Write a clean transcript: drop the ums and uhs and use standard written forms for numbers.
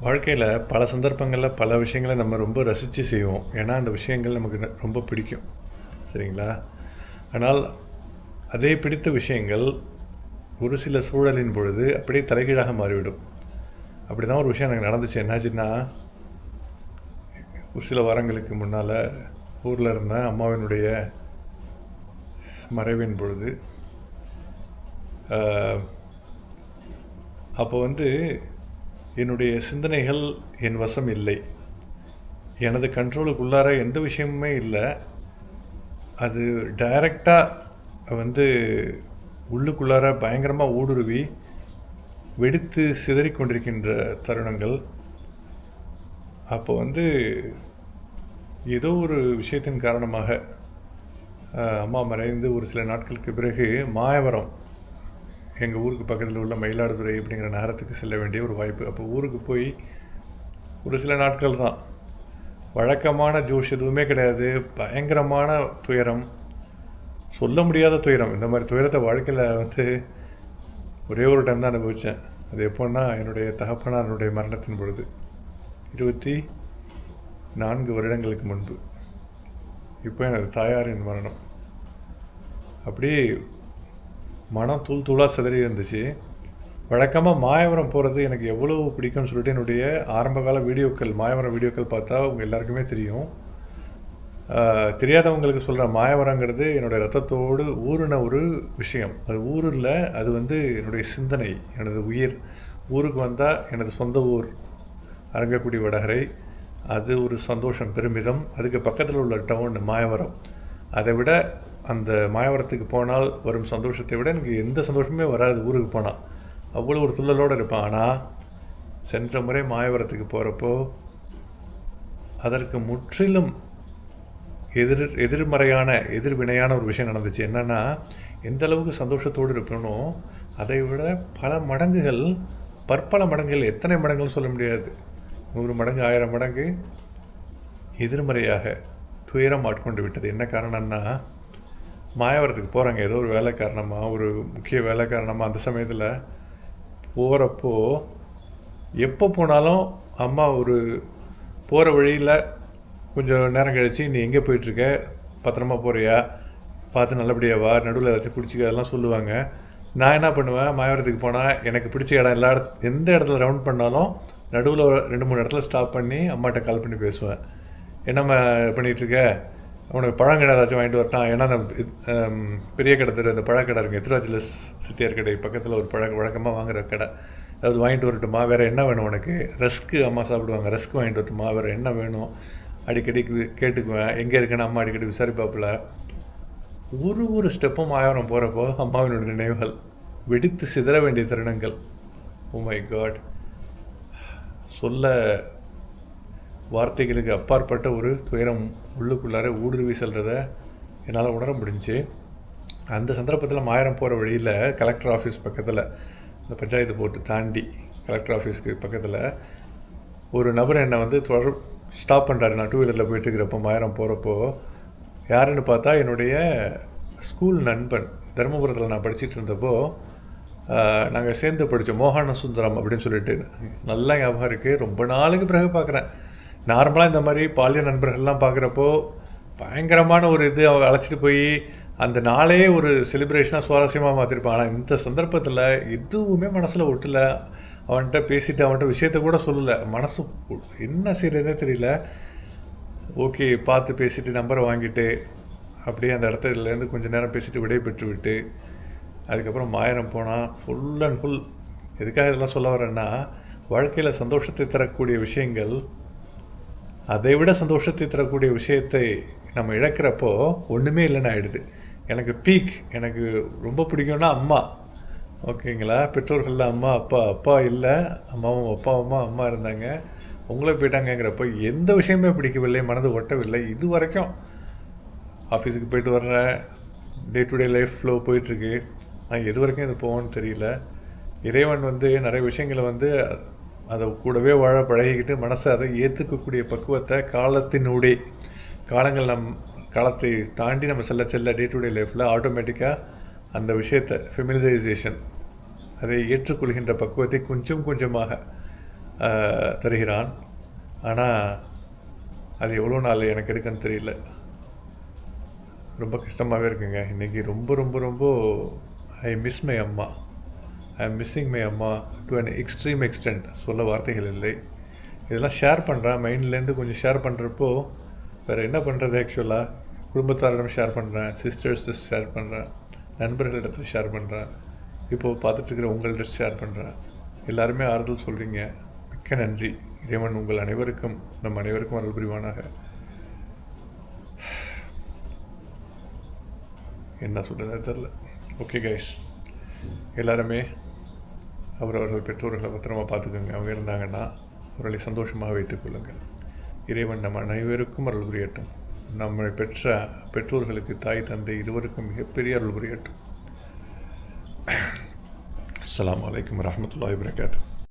வாழ்க்கையில் பல சந்தர்ப்பங்களில் பல விஷயங்களை நம்ம ரொம்ப ரசித்து செய்வோம். ஏன்னா அந்த விஷயங்கள் நமக்கு ரொம்ப பிடிக்கும். சரிங்களா? ஆனால் அதே பிடித்த விஷயங்கள் ஒரு சில சூழலின் பொழுது அப்படியே தலைகீழாக மாறிவிடும். அப்படி தான் ஒரு விஷயம் எனக்கு நடந்துச்சு. என்னாச்சுன்னா, ஒரு சில வாரங்களுக்கு முன்னால் ஊரில் இருந்தேன். அம்மாவினுடைய மறைவின் பொழுது அப்போ என்னுடைய சிந்தனைகள் என் வசம் இல்லை. எனது கண்ட்ரோலுக்குள்ளார எந்த விஷயமுமே இல்லை. அது டைரெக்டாக உள்ளுக்குள்ளார பயங்கரமாக ஊடுருவி வெடித்து சிதறி கொண்டிருக்கின்ற தருணங்கள். அப்போ ஏதோ ஒரு விஷயத்தின் காரணமாக அம்மா மறைந்து ஒரு சில நாட்களுக்கு பிறகு மாயவரம், எங்கள் ஊருக்கு பக்கத்தில் உள்ள மயிலாடுதுறை அப்படிங்கிற நகரத்துக்கு செல்ல வேண்டிய ஒரு வாய்ப்பு. அப்போ ஊருக்கு போய் ஒரு சில நாட்கள் தான். வழக்கமான ஜோஷ் எதுவுமே கிடையாது. பயங்கரமான துயரம், சொல்ல முடியாத துயரம். இந்த மாதிரி துயரத்தை வாழ்க்கையில் ஒரே ஒரு டைம் தான் அனுபவித்தேன். அது எப்போன்னா, என்னுடைய தகப்பனாருடைய மரணத்தின் பொழுது 24 வருடங்களுக்கு முன்பு. இப்போ எனது தாயாரின் மரணம். அப்படியே மனம் தூள் தூளாக சிதறி இருந்துச்சு. வழக்கமாக மாயவரம் போகிறது எனக்கு எவ்வளோ பிடிக்கும்னு சொல்லிட்டு என்னுடைய ஆரம்பகால வீடியோக்கள், மாயவரம் வீடியோக்கள் பார்த்தா அவங்க எல்லாருக்குமே தெரியும். தெரியாதவங்களுக்கு சொல்கிறேன், மாயவரங்கிறது என்னுடைய ரத்தத்தோடு ஊறின ஒரு விஷயம். அது ஊரில் அது என்னுடைய சிந்தனை, எனது உயிர். ஊருக்கு வந்தால் எனது சொந்த ஊர் அரங்கக்குடி வடகரை, அது ஒரு சந்தோஷம், பெருமிதம். அதுக்கு பக்கத்தில் உள்ள டவுன் மாயவரம். அதை விட அந்த மாயவரத்துக்கு போனால் வரும் சந்தோஷத்தை விட எனக்கு எந்த சந்தோஷமே வராது ஊருக்கு போனால். அவ்வளோ ஒரு துள்ளலோடு இருப்பேன். ஆனால் சென்ற முறை மாயவரத்துக்கு போகிறப்போ அதற்கு முற்றிலும் எதிர்மறையான எதிர்வினையான ஒரு விஷயம் நடந்துச்சு. என்னென்னா, எந்த அளவுக்கு சந்தோஷத்தோடு இருப்பேனோ அதை விட பல மடங்குகள், பற்பல மடங்குகள், எத்தனை மடங்குன்னு சொல்ல முடியாது, 100 மடங்கு 1000 மடங்கு எதிர்மறையாக துயரம் ஆட்கொண்டு விட்டது. என்ன காரணம்னா, மாயவரத்துக்கு போகிறாங்க ஏதோ ஒரு வேலை காரணமாக, ஒரு முக்கிய வேலை காரணமாக. அந்த சமயத்தில் போகிறப்போ எப்போ போனாலும் அம்மா ஒரு போகிற வழியில் கொஞ்சம் நேரம் கழித்து, நீ எங்கே போயிட்டுருக்க, பத்திரமா போகிறியா, பார்த்து நல்லபடியாக வா, நடுவில் ஏதாச்சும் குடிச்சிக்க, அதெல்லாம் சொல்லுவாங்க. நான் என்ன பண்ணுவேன், மாயவரத்துக்கு போனால் எனக்கு பிடிச்ச இடம் எந்த இடத்துல ரவுண்ட் பண்ணாலும் நடுவில் 2-3 இடத்துல ஸ்டாப் பண்ணி அம்மாட்ட கால் பண்ணி பேசுவேன். என்னம்மா பண்ணிகிட்ருக்க, அவனுக்கு பழங்கடை ஏதாச்சும் வாங்கிட்டு வரட்டான். ஏன்னா பெரிய கடை தெரு, அந்த பழக்கடை இருக்குது, எத்திராஜில் செட்டியார் கடை பக்கத்தில் ஒரு வழக்கமாக வாங்குகிற கடை. அதாவது வாங்கிட்டு வரட்டுமா, வேறு என்ன வேணும் உனக்கு, ரஸ்க்கு அம்மா சாப்பிடுவாங்க, ரஸ்க்கு வாங்கிட்டு வரட்டுமா, வேறு என்ன வேணும் அடிக்கடி கேட்டுக்குவேன். எங்கே இருக்குன்னு அம்மா அடிக்கடி விசாரிப்பாப்பில். ஒரு ஸ்டெப்பும் மாயவரம் போகிறப்போ அம்மாவினுடைய நினைவுகள் வெடித்து சிதற வேண்டிய தருணங்கள். ஓ மை காட், சொல்ல வார்த்தைகளுக்கு அப்பாற்பட்ட ஒரு துயரம் உள்ளுக்குள்ளார ஊடுருவி செல்றத என்னால் உணர முடிஞ்சு. அந்த சந்தர்ப்பத்தில் மாயவரம் போகிற வழியில் கலெக்டர் ஆஃபீஸ் பக்கத்தில், இந்த பஞ்சாயத்து போட்டு தாண்டி கலெக்டர் ஆஃபீஸ்க்கு பக்கத்தில் ஒரு நபர் என்னை ஸ்டாப் பண்ணுறாரு. நான் 2 வீலரில் போயிட்டுருக்கிறப்போ மாயவரம் போகிறப்போ, யாருன்னு பார்த்தா என்னுடைய ஸ்கூல் நண்பன். தருமபுரத்தில் நான் படிச்சுட்டு இருந்தப்போ நாங்கள் சேர்ந்து படித்தோம், மோகன சுந்தரம் அப்படின்னு சொல்லிட்டு. நல்லா ஞாபகம் இருக்குது. ரொம்ப நாளுக்கு பிறகு பார்க்குறேன். நார்மலாக இந்த மாதிரி பாலிய நண்பர்கள்லாம் பார்க்குறப்போ பயங்கரமான ஒரு இது அவங்க அழைச்சிட்டு போய் அந்த நாளே ஒரு செலிப்ரேஷனாக சுவாரஸ்யமாக மாற்றிருப்பான். ஆனால் இந்த சந்தர்ப்பத்தில் எதுவுமே மனசில் ஒட்டலை. அவன்கிட்ட பேசிவிட்டு அவன்கிட்ட விஷயத்த கூட சொல்லலை. மனசு என்ன செய்கிறதே தெரியல. ஓகே, பார்த்து பேசிவிட்டு நம்பரை வாங்கிட்டு அப்படியே அந்த இடத்துலேருந்து கொஞ்சம் நேரம் பேசிவிட்டு விடை பெற்று விட்டு அதுக்கப்புறம் மாயவரம் போனால் ஃபுல் அண்ட் ஃபுல். எதுக்காக இதெல்லாம் சொல்ல வரேன்னா, வாழ்க்கையில் சந்தோஷத்தை தரக்கூடிய விஷயங்கள், அதை விட சந்தோஷத்தை தரக்கூடிய விஷயத்தை நம்ம இழக்கிறப்போ ஒன்றுமே இல்லைன்னு ஆகிடுது. எனக்கு பீக், எனக்கு ரொம்ப பிடிக்கும்னா அம்மா. ஓகேங்களா, பெற்றோர்களில் அம்மா, அப்பா இல்லை, அம்மாவும் அப்பாவுமா அம்மா இருந்தாங்க, உங்களே போயிட்டாங்கங்கிறப்போ எந்த விஷயமே பிடிக்கவில்லை, மனது ஒட்டவில்லை. இது வரைக்கும் ஆஃபீஸுக்கு போயிட்டு வர்றேன், day to day life flow போயிட்டுருக்கு. நான் எது வரைக்கும் இது போவோன்னு தெரியல. இறைவன் நிறைய விஷயங்களை அதை கூடவே வாழ பழகிக்கிட்டு மனசை அதை ஏற்றுக்கக்கூடிய பக்குவத்தை காலத்தினூடே, காலத்தை தாண்டி நம்ம செல்ல டே டு டே லைஃப்பில் ஆட்டோமேட்டிக்காக அந்த விஷயத்தை ஃபெமிலியரைசேஷன், அதை ஏற்றுக்கொள்கின்ற பக்குவத்தை கொஞ்சம் கொஞ்சமாக தருகிறான். ஆனால் அது எவ்வளோ நாள் எனக்கு எடுக்குன்னு தெரியல. ரொம்ப கஷ்டமாகவே இருக்குங்க. இன்றைக்கி ரொம்ப ரொம்ப ரொம்ப ஐ மிஸ் மை அம்மா. ஐ எம் மிஸ்ஸிங் மை அம்மா டு அன் எக்ஸ்ட்ரீம் எக்ஸ்டென்ட். சொல்ல வார்த்தைகள் இல்லை. இதெல்லாம் ஷேர் பண்ணுறேன், மைண்ட்லேருந்து கொஞ்சம் ஷேர் பண்ணுறப்போ வேறு என்ன பண்ணுறது. ஆக்சுவலாக குடும்பத்தாரிடம் ஷேர் பண்ணுறேன், சிஸ்டர்ஸ்ட்டு ஷேர் பண்ணுறேன், நண்பர்களிடத்தில் ஷேர் பண்ணுறேன், இப்போது பார்த்துட்ருக்கிற உங்கள்கிட்ட ஷேர் பண்ணுறேன். எல்லாருமே ஆறுதல் சொல்கிறீங்க. மிக்க நன்றி. இறைவன் உங்கள் அனைவருக்கும், நம் அனைவருக்கும் அருள் புரிவானாக. என்ன சொல்கிறது தெரில. ஓகே கைஸ், எல்லாருமே அவரவர்கள் பெற்றோர்களை பத்திரமா பார்த்துக்கோங்க. அவங்க இருந்தாங்கன்னா அவர்களை சந்தோஷமாக வைத்துக்கொள்ளுங்கள். இறைவன் நம் அனைவருக்கும் அருள் புரியட்டும். நம்மை பெற்ற பெற்றோர்களுக்கு தாய் தந்தை இருவருக்கும் மிகப்பெரிய அருள் புரியட்டும். அஸ்ஸலாமு அலைக்கும் வரஹ்மத்துல்லாஹி வபரகாத்துஹு.